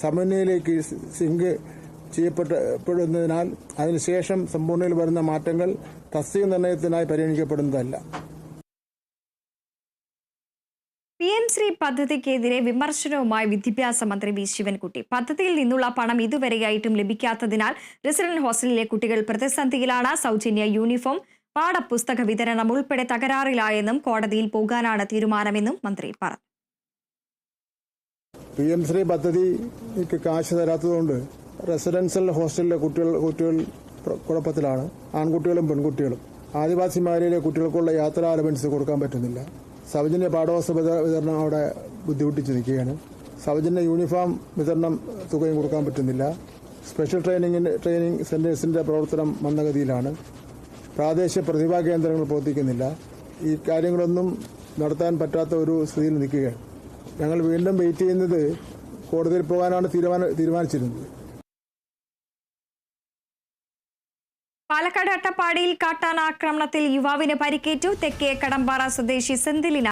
സമന്വയയിലേക്ക് zinc ചെയ്യപ്പെടുന്നതിനാൽ അതിനുശേഷം സമ്പൂർണ്ണയിൽ വരുന്ന മാറ്റങ്ങൾ തസ്തിക നിർണയത്തിനായി പരിഗണിക്കപ്പെടുന്നതല്ല. PM ശ്രീ പദ്ധതിക്കെതിരെ വിമർശനവുമായി വിദ്യാഭ്യാസ മന്ത്രി വി ശിവൻകുട്ടി. പദ്ധതിയിൽ നിന്നുള്ള പണം ഇതുവരെയായിട്ടും ലഭിക്കാത്തതിനാൽ റെസിഡന്റ് ഹോസ്റ്റലിലെ കുട്ടികൾ പ്രതിസന്ധിയിലാണ്. സൗജന്യ യൂണിഫോം, പാഠപുസ്തക വിതരണം ഉൾപ്പെടെ തകരാറിലായെന്നും കോടതിയിൽ പോകാനാണ് തീരുമാനമെന്നും മന്ത്രി പറഞ്ഞു. PM ശ്രീ പദ്ധതിക്ക് കാശ് തരാത്തതുകൊണ്ട് റെസിഡൻഷ്യൽ ഹോസ്റ്റലിലെ കുട്ടികൾ കുഴപ്പത്തിലാണ്. ആൺകുട്ടികളും പെൺകുട്ടികളും. ആദിവാസി മേഖലയിലെ കുട്ടികൾക്കുള്ള യാത്രാ അലവൻസ് കൊടുക്കാൻ പറ്റുന്നില്ല. സൗജന്യ പാഠപുസ്തക വിതരണം അവിടെ ബുദ്ധിമുട്ടിച്ച് നിൽക്കുകയാണ്. സൗജന്യ യൂണിഫോം വിതരണം തുകയും കൊടുക്കാൻ പറ്റുന്നില്ല. സ്പെഷ്യൽ ട്രെയിനിങ് സെന്റേഴ്സിന്റെ പ്രവർത്തനം മന്ദഗതിയിലാണ്. പ്രാദേശിക പ്രതിഭാ കേന്ദ്രങ്ങൾ പ്രവർത്തിക്കുന്നില്ല. ഈ കാര്യങ്ങളൊന്നും നടത്താൻ പറ്റാത്ത ഒരു സ്ഥിതിയിൽ നിൽക്കുകയാണ്. ഞങ്ങൾ വീണ്ടും വെയിറ്റ് ചെയ്യുന്നത് കോടതിയിൽ പോകാനാണ് തീരുമാനിച്ചിരുന്നത്. പാലക്കാട് അട്ടപ്പാടിയിൽ കാട്ടാന ആക്രമണത്തിൽ യുവാവിന് പരിക്കേറ്റു. തെക്കേ കടമ്പാറ സ്വദേശി സെന്തിലിന്